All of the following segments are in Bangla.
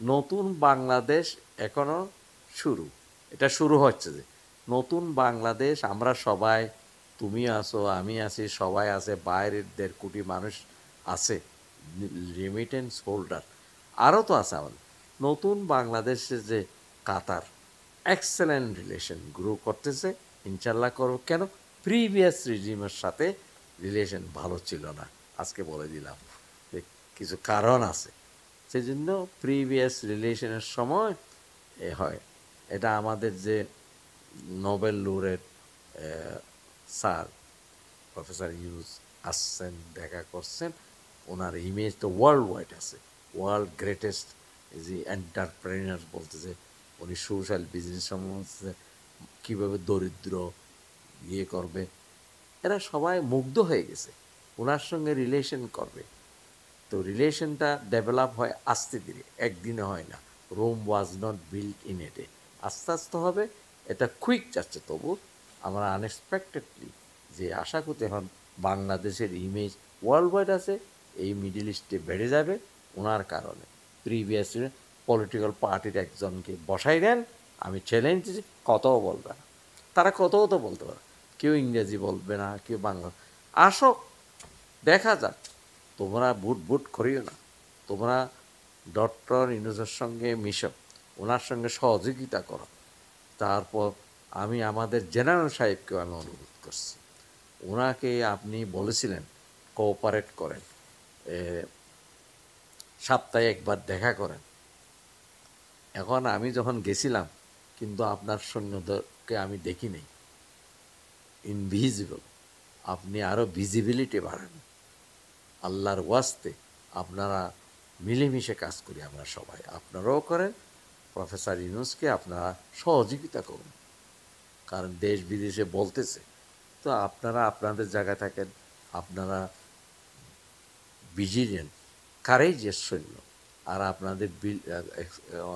নতুন বাংলাদেশ এখনো শুরু, এটা শুরু হচ্ছে। যে নতুন বাংলাদেশ আমরা সবাই, তুমি আছো, আমি আছি, সবাই আছে, বাইরের 1.5 কোটি মানুষ আছে, রেমিটেন্স হোল্ডার আরও তো আছে আমাদের। নতুন বাংলাদেশে যে কাতার এক্সেলেন্ট রিলেশন গ্রো করতেছে, ইনশাল্লাহ করো। কেন? প্রিভিয়াস রিজিমের সাথে রিলেশন ভালো ছিল না, আজকে বলে দিলাম যে কিছু কারণ আছে। সেই জন্য প্রিভিয়াস রিলেশনের সময় হয়। এটা আমাদের যে Nobel laureate sir professor Yunus আসছেন, দেখা করছেন, ওনার ইমেজ তো ওয়ার্ল্ড ওয়াইড আছে, ওয়ার্ল্ড গ্রেটেস্ট যে এন্টারপ্রেনার বলতেছে উনি, সোশ্যাল বিজনেস সম্বন্ধে কীভাবে দরিদ্র ইয়ে করবে, এরা সবাই মুগ্ধ হয়ে গেছে, ওনার সঙ্গে রিলেশন করবে। তো রিলেশনটা ডেভেলপ হয় আস্তে ধীরে, একদিনে হয় না। Rome was not built in a day, আস্তে আস্তে হবে। এটা কুইক যাচ্ছে, তবু আমরা আনএক্সপেক্টেডলি যে আশা করতে এখন বাংলাদেশের ইমেজ ওয়ার্ল্ড ওয়াইড আছে, এই মিডল ইস্টে বেড়ে যাবে ওনার কারণে। প্রিভিয়াস পলিটিক্যাল পার্টির একজনকে বসাই দেন, আমি চ্যালেঞ্জ দিচ্ছি, কতও বলবে না, তারা কতও তো বলতে পারে, কেউ ইংরেজি বলবে না, কেউ বাংলা। আসো, দেখা যাক, তোমরা বুট বুট করিও না, তোমরা ডক্টর ইউনূসের সঙ্গে মিশো, ওনার সঙ্গে সহযোগিতা করো। তারপর আমি আমাদের জেনারেল সাহেবকেও আমি অনুরোধ করছি, ওনাকে আপনি বলেছিলেন কোঅপারেট করেন, সপ্তাহে একবার দেখা করেন। এখন আমি যখন গেছিলাম, কিন্তু আপনার সৈন্যদেরকে আমি দেখি নাই, ইনভিজিবল। আপনি আরও ভিজিবিলিটি বাড়ান, আল্লাহর ওয়াস্তে আপনারা মিলেমিশে কাজ করি আমরা সবাই, আপনারাও করেন, প্রফেসর ইউনূসকে আপনারা সহযোগিতা করুন, কারণ দেশ বিদেশে বলতেছে। তো আপনারা আপনাদের জায়গায় থাকেন, আপনারা ভিজিলেন্ট কারেজিয়াস সৈন্য, আর আপনাদের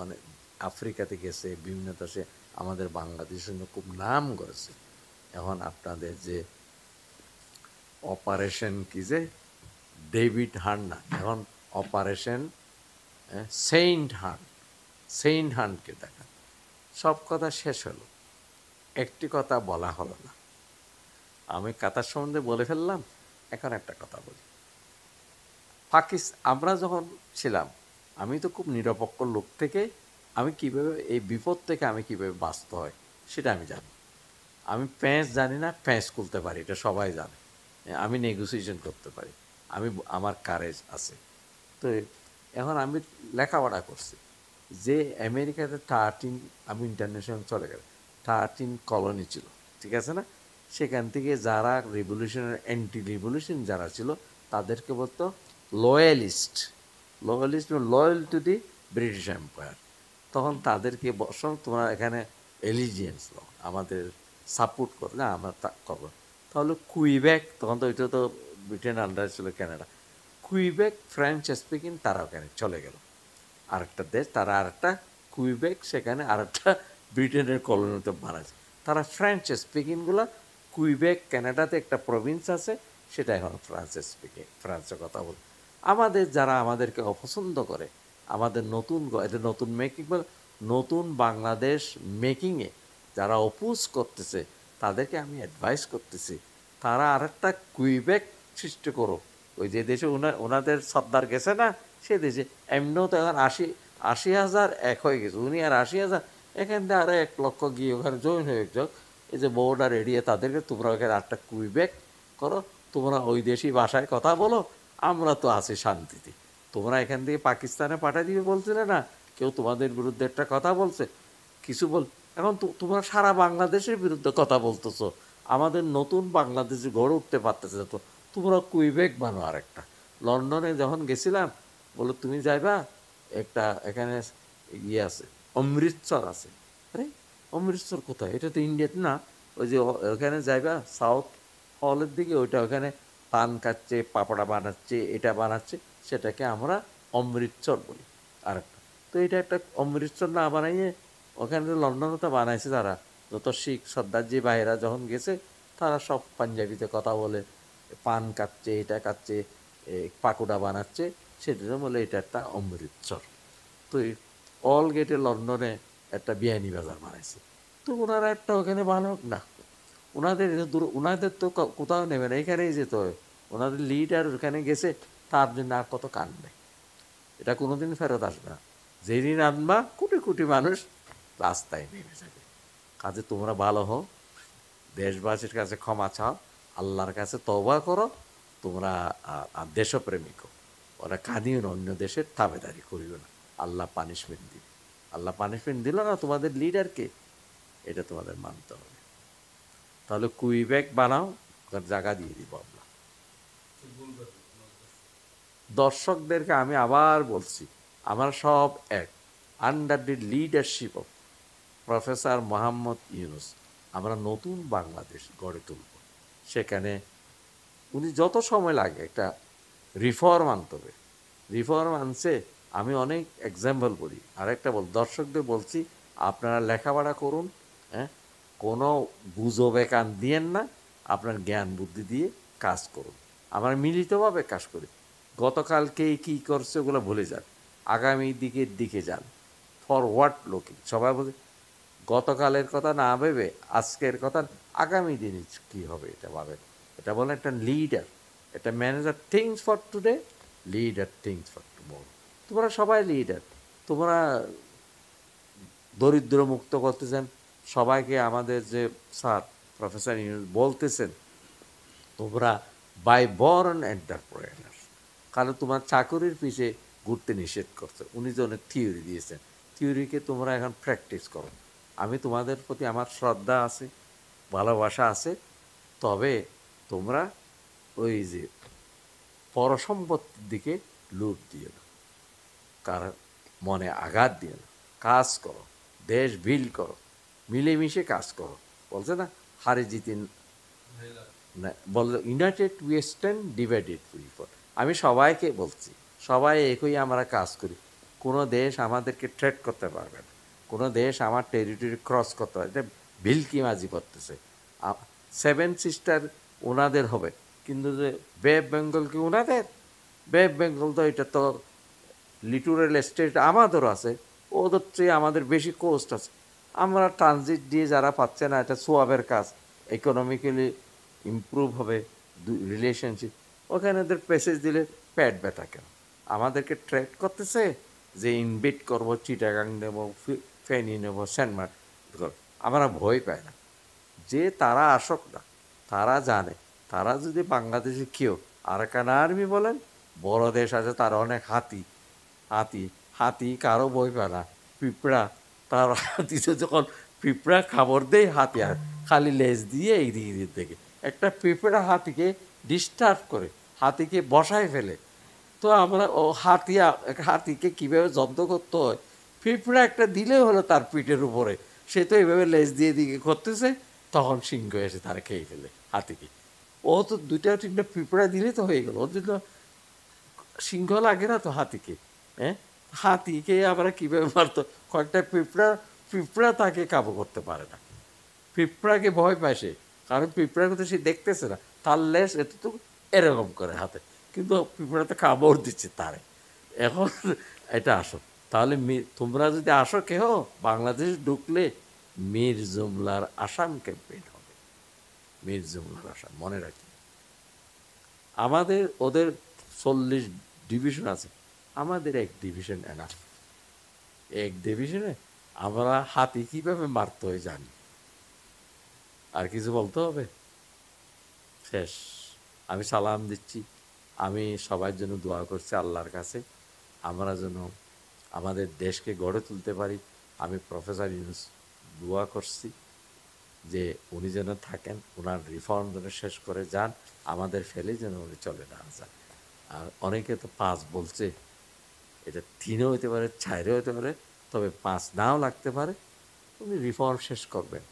অনেক আফ্রিকাতে গেছে, বিভিন্ন দেশে আমাদের বাংলাদেশের সৈন্য খুব নাম করেছে। এখন আপনাদের যে অপারেশন কি যে ডেভিড হান্ট না, এখন অপারেশন সেইন্ট হান্টকে দেখা। সব কথা শেষ হলো, একটি কথা বলা হলো না। আমি কাতার সম্বন্ধে বলে ফেললাম, এখন একটা কথা বলি। আমরা যখন ছিলাম, আমি তো খুব নিরপেক্ষ লোক থেকে আমি কীভাবে এই বিপদ থেকে আমি কীভাবে বাঁচতে হয় সেটা আমি জানি। আমি প্যাঁচ জানি না, প্যাঁচ খুলতে পারি, এটা সবাই জানে। আমি নেগোসিয়েশন করতে পারি, আমার কারেজ আছে। তো এখন আমি লেখাপড়া করছি যে আমেরিকাতে 13, আমি ইন্টারন্যাশনাল চলে গেল, 13 কলোনি ছিল, ঠিক আছে না? সেখান থেকে যারা রেভলিউশনের অ্যান্টি রেভলিউশন যারা ছিল তাদেরকে বলতো loyalist. Loyal to the British empire. তখন তাদেরকে বসো, তোমরা এখানে এলিজিয়েন্স নাও, আমাদের সাপোর্ট করো না, আমরা তা করবো। তাহলে কুইবেক, তখন তো ওইটা তো ব্রিটেন আন্ডারে ছিল, কানাডা, কুইবেক ফ্রেঞ্চ স্পিকিং তারা ওখানে চলে গেল, আরেকটা দেশ, তারা আরেকটা কুইবেক, সেখানে আরেকটা ব্রিটেনের কলোনিতে বানাচ্ছে, তারা ফ্রেঞ্চ স্পিকিংগুলো। কুইবেক কানাডাতে একটা প্রভিন্স আছে, সেটা এখন ফ্রান্স স্পিকিং, ফ্রান্সের কথা বলে। আমাদের যারা আমাদেরকে অপছন্দ করে, আমাদের এটা নতুন মেকিং, নতুন বাংলাদেশ মেকিংয়ে যারা অপোজ করতেছে, তাদেরকে আমি অ্যাডভাইস করতেছি, তারা আরেকটা কুইবেক সৃষ্টি করো। ওই যে দেশে ওনাদের সর্দার গেছে না, সে দেশে এমনিও তো এখন 80,000 এক হয়ে গেছে, উনি আর 80,000, এখান থেকে আরও 1 লক্ষ গিয়ে ওখানে জয়েন হয়ে যাক। এই যে বর্ডার এরিয়া, তাদেরকে তোমরা ওখানে আরেকটা কুইবেক করো, তোমরা ওই দেশি ভাষায় কথা বলো, আমরা তো আছি শান্তিতে। তোমরা এখান থেকে পাকিস্তানে পাঠিয়ে দিবে বলছিলে না, কেউ তোমাদের বিরুদ্ধে একটা কথা বলছে, কিছু এখন তো তোমরা সারা বাংলাদেশের বিরুদ্ধে কথা বলতেছো, আমাদের নতুন বাংলাদেশে গড়ে উঠতে পারতেছে তো, তোমরা কুইবেক বানো আরেকটা। লন্ডনে যখন গেছিলাম, বলো তুমি যাইবা, একটা এখানে ইয়ে আছে, অমৃতসর আছে। আরে অমৃতসর কোথায়? এটা তো ইন্ডিয়াতে না। ওই যে ওখানে যাইবা সাউথ হলের দিকে, ওইটা ওখানে পান খাচ্ছে, পাপড়া বানাচ্ছে, এটা বানাচ্ছে, সেটাকে আমরা অমৃতসর বলি আরেকটা। তো এটা একটা অমৃতসর না বানাইয়ে ওখানে লন্ডনে তো বানাইছে তারা, যত শিখ সর্দারজি ভাইয়েরা যখন গেছে, তারা সব পাঞ্জাবিতে কথা বলে, পান খাচ্ছে, এটা খাচ্ছে, পাকোড়া বানাচ্ছে, সেটা বলে এটা একটা অমৃতসর। তো এই অল গেটে লন্ডনে একটা বিয়ানি বাজার বানাইছে। তো ওনারা একটা ওখানে বানাক না, ওনাদের ওনাদের তো কোথাও নেবে না, এখানেই যেতে হবে। ওনাদের লিডার ওখানে গেছে, তার জন্য আর কত কান্দবে, এটা কোনোদিন ফেরত আসবে না। যেদিন আনবা কোটি কোটি মানুষ রাস্তায় নেমে যাবে। কাজে তোমরা ভালো হও, দেশবাসীর কাছে ক্ষমা চাও, আল্লাহর কাছে তওবা করো, তোমরা দেশপ্রেমিক হও। ওরা কাঁদিও না, অন্য দেশের তাবেদারি করিও না, আল্লাহ পানিশমেন্ট দিবে। আল্লাহ পানিশমেন্ট দিল না তোমাদের লিডারকে, এটা তোমাদের মানতে হবে। তাহলে কুইবেক বানাও, ওখানে জায়গা দিয়ে দিব আমরা। দর্শকদেরকে আমি আবার বলছি, আমরা সব এক, under the leadership of professor Mohammad Yunus আমরা নতুন বাংলাদেশ গড়ে তুলব। সেখানে উনি যত সময় লাগে একটা রিফর্ম আনতে হবে, রিফর্ম আনছে। আমি অনেক এক্সাম্পল বলি, আরেকটা দর্শকদের বলছি, আপনারা লেখাপড়া করুন, হ্যাঁ, কোনো গুজবে কান দিয়েন না, আপনার জ্ঞান বুদ্ধি দিয়ে কাজ করুন। আমরা মিলিতভাবে কাজ করি। গতকালকে কী করছে ওগুলো ভুলে যান, আগামী দিকে যান, ফরওয়ার্ড লুকিং। সবাই বলে গতকালের কথা না ভেবে আজকের কথা, আগামী দিনে কী হবে এটা ভাবেন। এটা বলে একটা লিডার, একটা manager things for today, leader things for tomorrow. তোমরা সবাই লিডার, তোমরা দরিদ্র মুক্ত করতেছেন সবাইকে। আমাদের যে স্যার প্রফেসর ইউনুস বলতেছেন, তোমরা বাই বর্ন এন্টারপ্রেনার, কারণ তোমার চাকরির পিছে ঘুরতে নিষেধ করছে। উনি যে অনেক থিওরি দিয়েছেন, থিওরিকে তোমরা এখন প্র্যাকটিস করো। আমি তোমাদের প্রতি আমার শ্রদ্ধা আছে, ভালোবাসা আছে, তবে তোমরা ওই যে পরসম্পত্তির দিকে লুট দিও না, কারণ মনে আঘাত দিও না, কাজ করো, দেশ বিল করো, মিলেমিশে কাজ করো। বলছে না হারে জিতিন না, বল united we stand, divided we fall. আমি সবাইকে বলছি, সবাই একই আমরা কাজ করি। কোনো দেশ আমাদেরকে ট্রেড করতে পারবে না, কোনো দেশ আমার টেরিটরি ক্রস করতে পারবে। এটা ভিলকিমাজি করতেছে। সেভেন সিস্টার ওনাদের হবে, কিন্তু যে বে অফ বেঙ্গল কি ওনাদের? বে অফ বেঙ্গল তো এটা তো লিটোরাল স্টেট আমাদেরও আছে, ওদের চেয়ে আমাদের বেশি কোস্ট আছে। আমরা ট্রানজিট দিয়ে যারা পাচ্ছে না, এটা সোয়াবের কাজ, ইকোনমিক্যালি ইমপ্রুভ হবে রিলেশনশিপ। ওখানে ওদের প্যাসেজ দিলে পেট ব্যথা কেন? আমাদেরকে ট্রেড করতেছে যে ইনভিট করবো, চিটাগাং নেবো, ফেনি নেবো, সেন্টমার্ট। আমরা ভয় পাই না, যে তারা আসক না, তারা জানে, তারা যদি বাংলাদেশে কেউ আরাকান আর্মি বলেন, বড় দেশ আছে তার অনেক হাতি, হাতি হাতি কারো বই পায় না। পিঁপড়া, তার হাতিতে যখন পিঁপড়া খাবার দেয়, হাতি আর খালি লেজ দিয়ে এই দিকে থেকে একটা পিঁপড়া হাতিকে ডিস্টার্ব করে, হাতিকে বসায় ফেলে। তো আমরা ও হাতিকে কীভাবে জব্দ করতে হয়, পিঁপড়া একটা দিলে হলো তার পিঠের উপরে, সে তো এইভাবে লেজ দিয়ে দিকে করতেছে, তখন সিংহ এসে তারা খেয়ে ফেলে হাতিকে। ও তো দুইটা তিনটা পিঁপড়া দিলে তো হয়ে গেল, ওর জন্য সিংহ লাগে না তো হাতিকে। হ্যাঁ, হাতিকে আমরা কীভাবে মারতো, কয়েকটা পিঁপড়া তাকে কাবু করতে পারে না। পিঁপড়াকে ভয় পায় সে, কারণ পিঁপড়াকে তো সে দেখতেছে না, তার লেজ তো এরকম করে হাতে, কিন্তু পিঁপড়া তো কামড় দিচ্ছে তারে। এখন এটা আসো, তাহলে তোমরা যদি আসো কেহ বাংলাদেশ ঢুকলে মীর জুমলার আসাম ক্যাম্পেইন হবে। মীর জুমলার আসাম মনে রাখি। আমাদের ওদের 40 ডিভিশন আছে, আমাদের এক ডিভিশন এনাফ। এক ডিভিশনে আমরা হাতি কীভাবে মারতে হয় জানি। আর কিছু বলতে হবে? শেষ। আমি সালাম দিচ্ছি, আমি সবার জন্য দোয়া করছি আল্লাহর কাছে, আমরা যেন আমাদের দেশকে গড়ে তুলতে পারি। আমি প্রফেসর ইউনুস দোয়া করছি যে উনি যেন থাকেন, ওনার রিফর্ম যেন শেষ করে যান, আমাদের ফেলে যেন উনি চলে না যান। আর অনেকে তো 5 বলছে, এটা 3ও হতে পারে, 4ও হতে পারে, তবে 5 নাও লাগতে পারে। উনি রিফর্ম শেষ করবেন,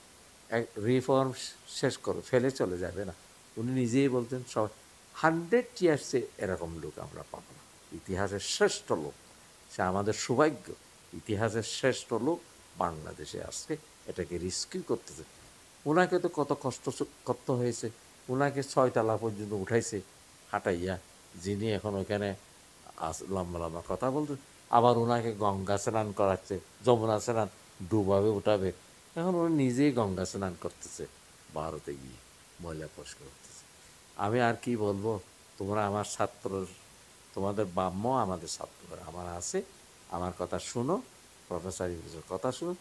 রিফর্ম শেষ করবে, ফেলে চলে যাবে না। উনি নিজেই বলতেন 100 ইয়ার্সে এরকম লোক আমরা পাবো না, ইতিহাসের শ্রেষ্ঠ লোক। সে আমাদের সৌভাগ্য, ইতিহাসের শ্রেষ্ঠ লোক বাংলাদেশে আসছে, এটাকে রিস্কিউ করতেছে। ওনাকে তো কত কষ্ট করতে হয়েছে, ওনাকে 6 তলা পর্যন্ত উঠাইছে হাঁটাইয়া, যিনি এখন ওখানে লম্বা লম্বা কথা বলতে, আবার ওনাকে গঙ্গা স্নান করাচ্ছে, যমুনা স্নান ডুবাবে উঠাবে। এখন উনি নিজেই গঙ্গা স্নান করতেছে ভারতে গিয়ে, ময়লা পরিষ্কার করতেছে। আমি আর কি বলবো, তোমরা আমার ছাত্র, তোমাদের বাম্য আমাদের ছাত্র, আমার আছে, আমার কথা শুনো, প্রফেসর ইউনুসের কথা শুনো।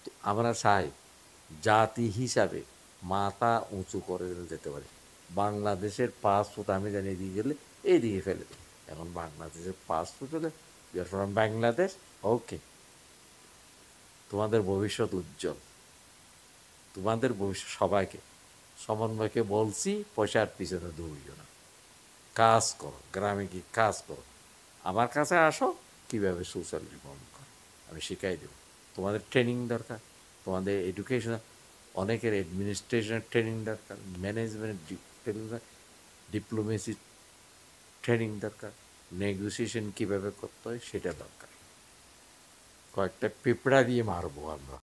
তো আমরা চাই জাতি হিসাবে মাথা উঁচু করে যেতে পারি। বাংলাদেশের পাসপোর্ট আমি জানি এদিকে গেলে এইদিকে ফেলে দিই। এখন বাংলাদেশের পাসপোর্ট হলে ইউর ফ্রম বাংলাদেশ, ওকে, তোমাদের ভবিষ্যৎ উজ্জ্বল, তোমাদের ভবিষ্যৎ। সবাইকে সমন্বয়কে বলছি, পয়সার পিছনে দৌড়িও না, কাজ করো, গ্রামে গিয়ে কাজ করো, আমার কাছে আসো, কীভাবে সোশ্যাল রিফর্ম করো আমি শিখাই দেবো। তোমাদের ট্রেনিং দরকার, তোমাদের এডুকেশন, অনেকের অ্যাডমিনিস্ট্রেশনের ট্রেনিং দরকার, ম্যানেজমেন্ট ট্রেনিং, ডিপ্লোমেসি ট্রেনিং দরকার, নেগোসিয়েশন কীভাবে করতে হয় সেটা দরকার। কয়েকটা পেপড়া দিয়ে মারবো আমরা।